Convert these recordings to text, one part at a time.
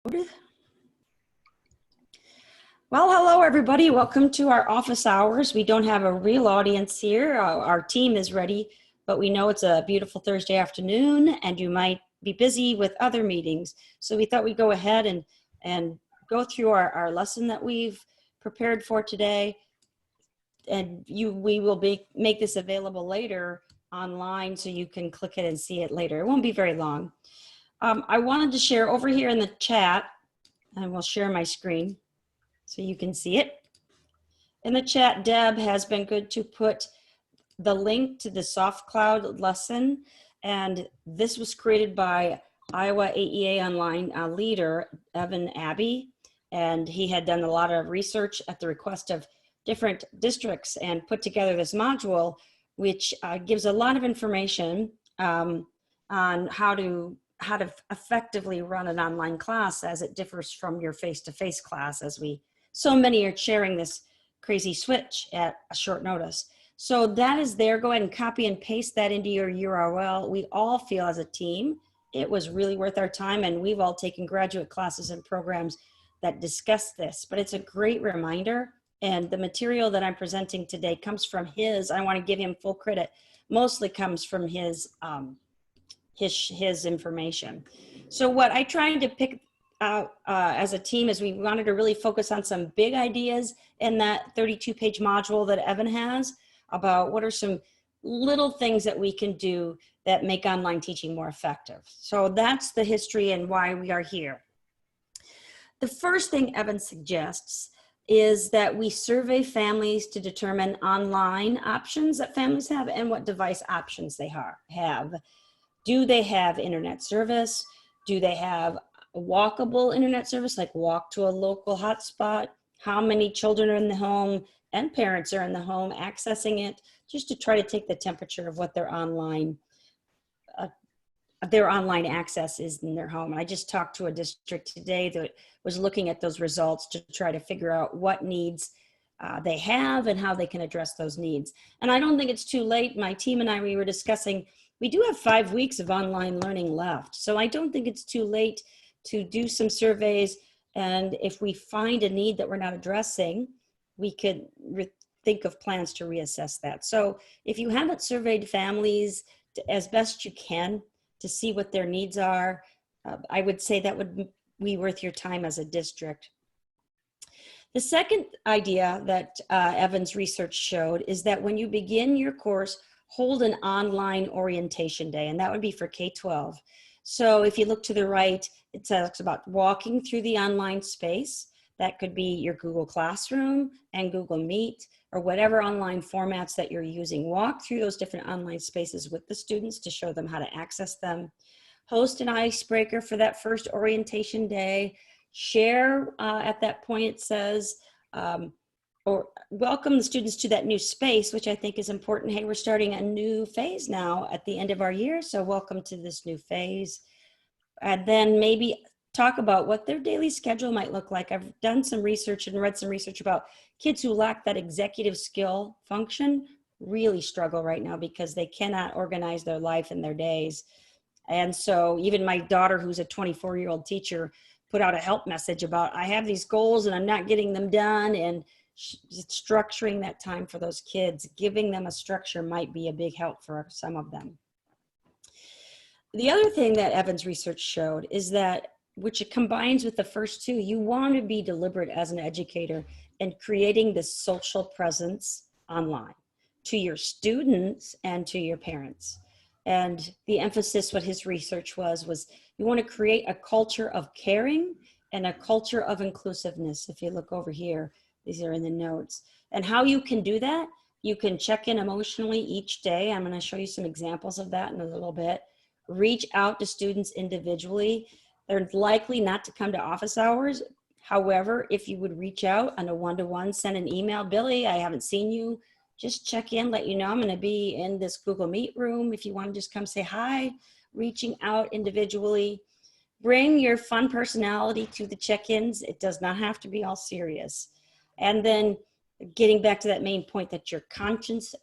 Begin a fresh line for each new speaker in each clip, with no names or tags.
Well, hello, everybody. Welcome to our office hours. We don't have a real audience here. Our team is ready, but we know it's a beautiful Thursday afternoon and you might be busy with other meetings. So we thought we'd go ahead and go through our lesson that we've prepared for today. And we will make this available later online so you can click it and see it later. It won't be very long. I wanted to share over here in the chat, and we'll share my screen so you can see it. In the chat, Deb has been good to put the link to the SoftCloud lesson, and this was created by Iowa AEA Online leader, Evan Abbey, and he had done a lot of research at the request of different districts and put together this module, which gives a lot of information on how to effectively run an online class as it differs from your face-to-face class, as so many are sharing this crazy switch at a short notice. So that is there. Go ahead and copy and paste that into your URL. We all feel as a team it was really worth our time, and we've all taken graduate classes and programs that discuss this, but it's a great reminder. And the material that I'm presenting today comes from I want to give him full credit, mostly comes from his information. So what I tried to pick out as a team is we wanted to really focus on some big ideas in that 32-page module that Evan has about what are some little things that we can do that make online teaching more effective. So that's the history and why we are here. The first thing Evan suggests is that we survey families to determine online options that families have and what device options they have. Do they have internet service? Do they have a walkable internet service, like walk to a local hotspot? How many children are in the home and parents are in the home accessing it, just to try to take the temperature of what their online access is in their home. I just talked to a district today that was looking at those results to try to figure out what needs they have and how they can address those needs. And I don't think it's too late. My team and I, we were discussing, we do have 5 weeks of online learning left. So I don't think it's too late to do some surveys. And if we find a need that we're not addressing, we could think of plans to reassess that. So if you haven't surveyed families as best you can to see what their needs are, I would say that would be worth your time as a district. The second idea that Evan's research showed is that when you begin your course, hold an online orientation day, and that would be for K-12. So if you look to the right, it talks about walking through the online space. That could be your Google Classroom and Google Meet, or whatever online formats that you're using. Walk through those different online spaces with the students to show them how to access them. Host an icebreaker for that first orientation day. Share at that point, it says, or welcome the students to that new space, which I think is important. Hey, we're starting a new phase now at the end of our year, so welcome to this new phase. And then maybe talk about what their daily schedule might look like. I've done some research and read some research about kids who lack that executive skill function really struggle right now because they cannot organize their life and their days. And so even my daughter, who's a 24-year-old teacher, put out a help message about, I have these goals and I'm not getting them done, and structuring that time for those kids, giving them a structure might be a big help for some of them. The other thing that Evan's research showed is that, which it combines with the first two, you want to be deliberate as an educator in creating this social presence online to your students and to your parents. And the emphasis, what his research was you want to create a culture of caring and a culture of inclusiveness. If you look over here, these are in the notes. And how you can do that, you can check in emotionally each day. I'm going to show you some examples of that in a little bit. Reach out to students individually. They're likely not to come to office hours. However, if you would reach out on a one-to-one, send an email, Billy, I haven't seen you. Just check in, let you know I'm going to be in this Google Meet room. If you want to just come say hi, reaching out individually. Bring your fun personality to the check-ins. It does not have to be all serious. And then getting back to that main point that you're conscious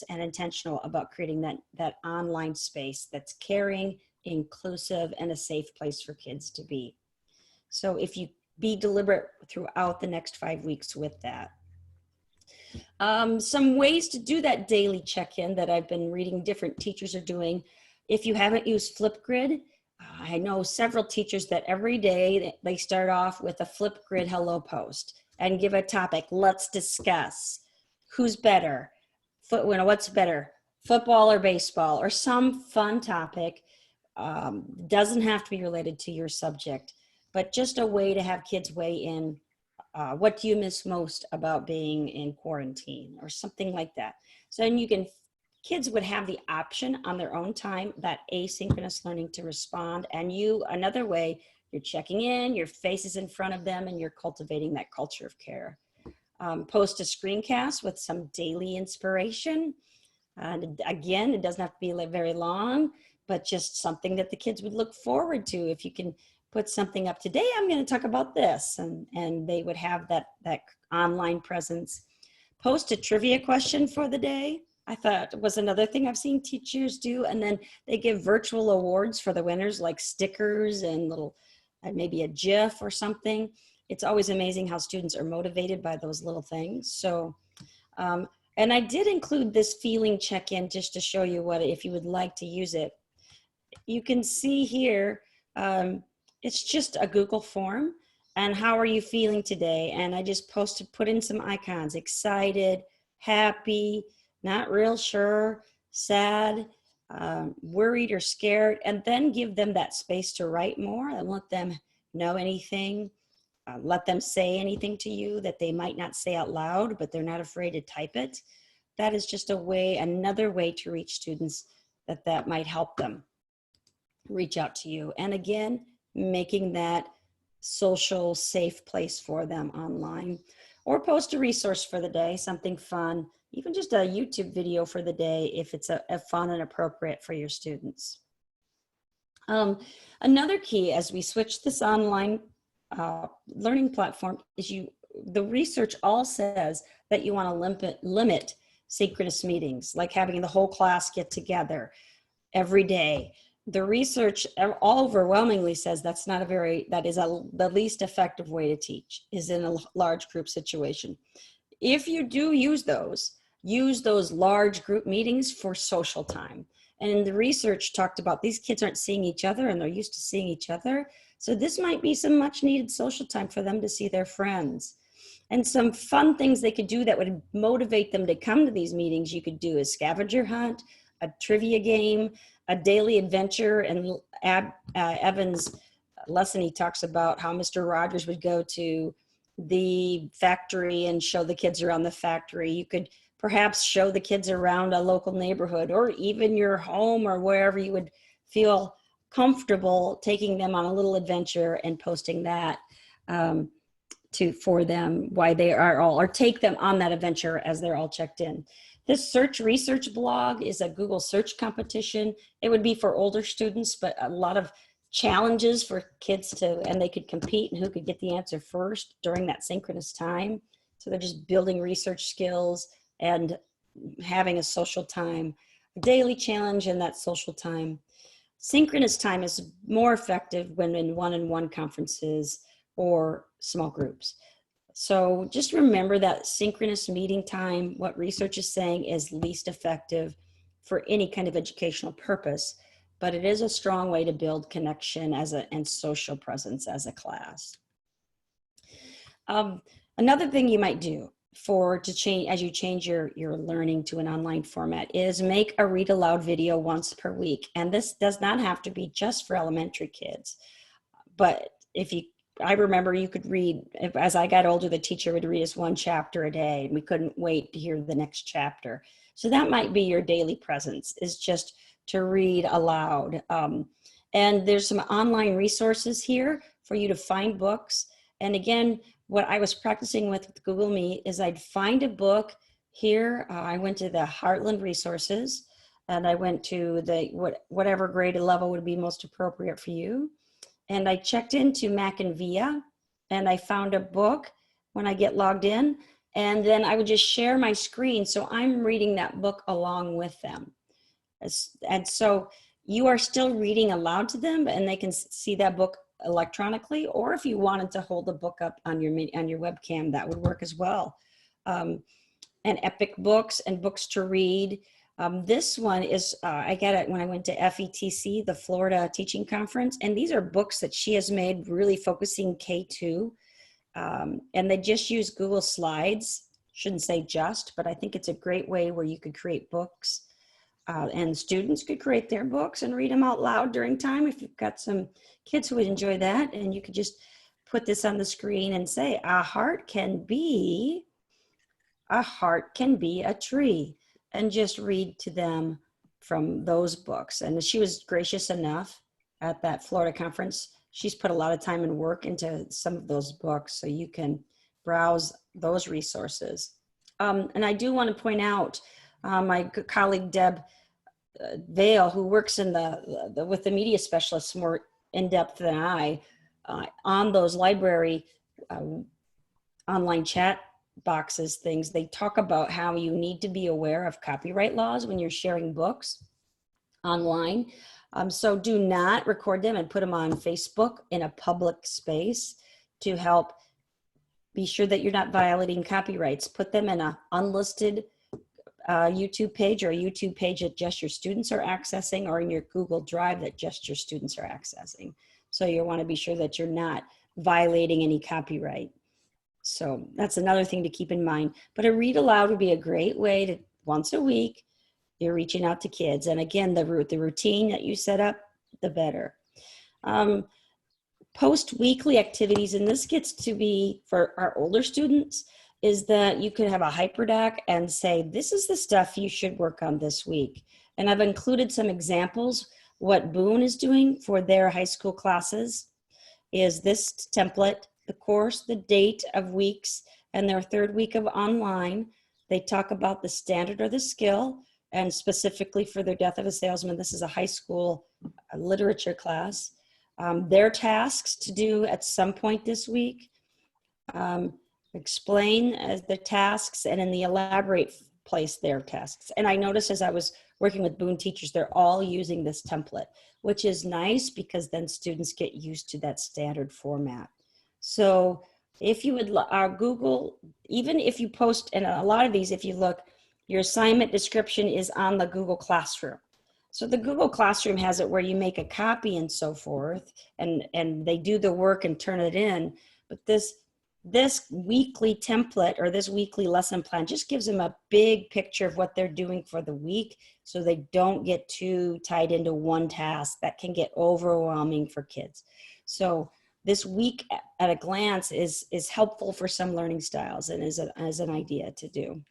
and intentional about creating that online space that's caring, inclusive, and a safe place for kids to be. So if you be deliberate throughout the next 5 weeks with that. Some ways to do that daily check-in that I've been reading different teachers are doing. If you haven't used Flipgrid, I know several teachers that every day they start off with a Flipgrid hello post and give a topic. Let's discuss who's better, what's better, football or baseball, or some fun topic. Doesn't have to be related to your subject, but just a way to have kids weigh in. What do you miss most about being in quarantine, or something like that? So then kids would have the option on their own time, that asynchronous learning, to respond. And another way, you're checking in, your face is in front of them, and you're cultivating that culture of care. Post a screencast with some daily inspiration. And again, it doesn't have to be very long, but just something that the kids would look forward to. If you can put something up, today I'm going to talk about this, and they would have that online presence. Post a trivia question for the day. I thought was another thing I've seen teachers do, and then they give virtual awards for the winners, like stickers and maybe a GIF or something. It's always amazing how students are motivated by those little things. So, and I did include this feeling check-in just to show you if you would like to use it. You can see here, it's just a Google form, and how are you feeling today? And I just put in some icons: excited, happy, not real sure, sad, worried or scared, and then give them that space to write more and let them know anything. Let them say anything to you that they might not say out loud, but they're not afraid to type it. That is just another way to reach students that might help them reach out to you. And again, making that social safe place for them online. Or post a resource for the day, something fun, even just a YouTube video for the day if it's a fun and appropriate for your students. Another key as we switch this online learning platform is the research all says that you want to limit synchronous meetings, like having the whole class get together every day. The research all overwhelmingly says that is the least effective way to teach, is in a large group situation. If you do use those large group meetings for social time. And the research talked about these kids aren't seeing each other, and they're used to seeing each other. So this might be some much needed social time for them to see their friends. And some fun things they could do that would motivate them to come to these meetings, you could do a scavenger hunt, a trivia game, a daily adventure. And Evan's lesson, he talks about how Mr. Rogers would go to the factory and show the kids around the factory. You could perhaps show the kids around a local neighborhood, or even your home, or wherever you would feel comfortable taking them on a little adventure and posting that for them why they are all, or take them on that adventure as they're all checked in. This search research blog is a Google search competition. It would be for older students, but a lot of challenges for kids and they could compete and who could get the answer first during that synchronous time. So they're just building research skills and having a social time, a daily challenge in that social time. Synchronous time is more effective when in one-on-one conferences or small groups. So just remember that synchronous meeting time, what research is saying, is least effective for any kind of educational purpose, but it is a strong way to build connection and social presence as a class. Another thing you might do as you change your learning to an online format is make a read aloud video once per week. And this does not have to be just for elementary kids, but I remember you could read, as I got older, the teacher would read us one chapter a day, and we couldn't wait to hear the next chapter. So that might be your daily presence, is just to read aloud. And there's some online resources here for you to find books. And again, what I was practicing with Google Meet is I'd find a book here. I went to the Heartland Resources, and I went to whatever grade level would be most appropriate for you. And I checked into Mac and Via, and I found a book when I get logged in, and then I would just share my screen. So I'm reading that book along with them. And so you are still reading aloud to them, and they can see that book electronically, or if you wanted to hold a book up on your webcam, that would work as well. And Epic Books and Books to Read. This one is, I got it when I went to FETC, the Florida Teaching Conference, and these are books that she has made really focusing K2. And they just use Google Slides. Shouldn't say just, but I think it's a great way where you could create books, and students could create their books and read them out loud during time if you've got some kids who would enjoy that. And you could just put this on the screen and say, a heart can be a tree, and just read to them from those books. And she was gracious enough at that Florida conference. She's put a lot of time and work into some of those books, so you can browse those resources. And I do want to point out my colleague Deb Vale, who works in with the media specialists more in depth than I, on those library online chat boxes things. They talk about how you need to be aware of copyright laws when you're sharing books online. So do not record them and put them on Facebook in a public space to help be sure that you're not violating copyrights. Put them in an unlisted YouTube page, or a YouTube page that just your students are accessing, or in your Google Drive that just your students are accessing. So you want to be sure that you're not violating any copyright. So that's another thing to keep in mind. But a read aloud would be a great way to, once a week, you're reaching out to kids. And again, the routine that you set up, the better. Post weekly activities, and this gets to be for our older students, is that you could have a hyperdoc and say, this is the stuff you should work on this week. And I've included some examples. What Boone is doing for their high school classes is this template, the course, the date of weeks, and their third week of online. They talk about the standard or the skill, and specifically for their Death of a Salesman, this is a high school literature class. Their tasks to do at some point this week, explain the tasks, and in the elaborate place their tasks. And I noticed as I was working with Boone teachers, they're all using this template, which is nice because then students get used to that standard format. So if you would Google, even if you post, and a lot of these, if you look, your assignment description is on the Google Classroom. So the Google Classroom has it where you make a copy and so forth, and they do the work and turn it in. But this weekly template, or this weekly lesson plan, just gives them a big picture of what they're doing for the week, so they don't get too tied into one task. That can get overwhelming for kids. So this week at a glance is helpful for some learning styles, and is an idea to do.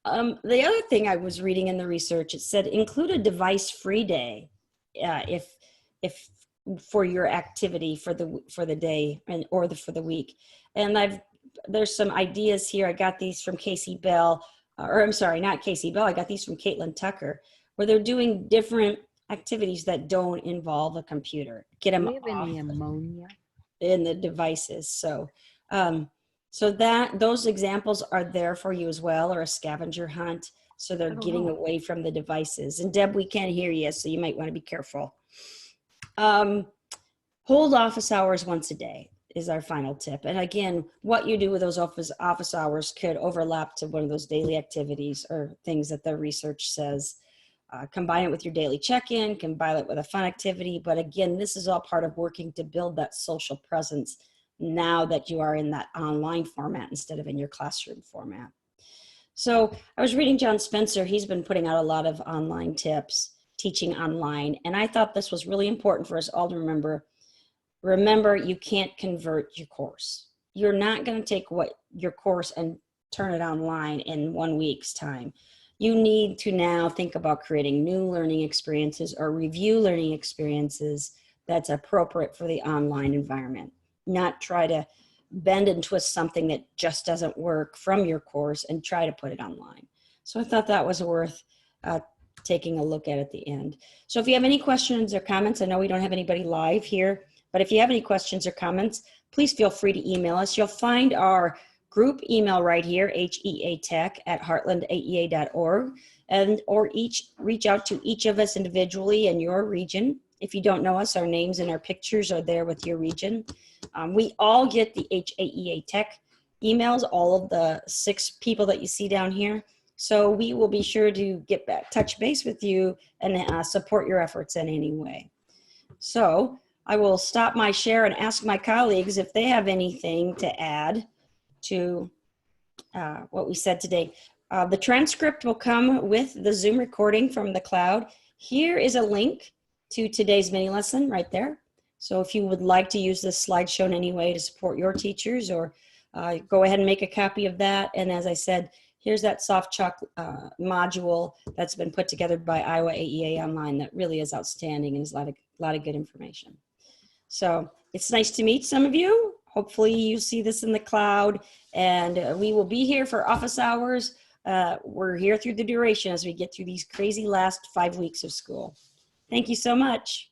The other thing I was reading in the research, it said include a device-free day if for your activity for the day or for the week. And there's some ideas here. I got these from Casey Bell, or I'm sorry, not Casey Bell. I got these from Caitlin Tucker, where they're doing different activities that don't involve a computer. Get them off
any ammonia
in the devices. So those examples are there for you as well, or a scavenger hunt. So they're getting away from the devices. And Deb, we can't hear you, so you might want to be careful. Hold office hours once a day is our final tip. And again, what you do with those office hours could overlap to one of those daily activities or things that the research says. Combine it with your daily check-in, combine it with a fun activity. But again, this is all part of working to build that social presence now that you are in that online format instead of in your classroom format. So I was reading John Spencer. He's been putting out a lot of online tips, teaching online. And I thought this was really important for us all to remember. Remember, you can't convert your course. You're not going to take your course and turn it online in 1 week's time. You need to now think about creating new learning experiences or review learning experiences that's appropriate for the online environment. Not try to bend and twist something that just doesn't work from your course and try to put it online. So I thought that was worth taking a look at the end. So if you have any questions or comments, I know we don't have anybody live here, but if you have any questions or comments, please feel free to email us. You'll find our group email right here, heatech@heartlandaea.org, or reach out to each of us individually in your region If you don't know us, our names and our pictures are there with your region. We all get the HAEA Tech emails, all of the 6 people that you see down here. So we will be sure to get back, touch base with you and support your efforts in any way. So I will stop my share and ask my colleagues if they have anything to add to what we said today. The transcript will come with the Zoom recording from the cloud. Here is a link to today's mini lesson right there. So if you would like to use this slideshow in any way to support your teachers, or go ahead and make a copy of that. And as I said, here's that soft chalk module that's been put together by Iowa AEA Online that really is outstanding and is a lot of good information. So it's nice to meet some of you. Hopefully you see this in the cloud, and we will be here for office hours. We're here through the duration as we get through these crazy last 5 weeks of school. Thank you so much.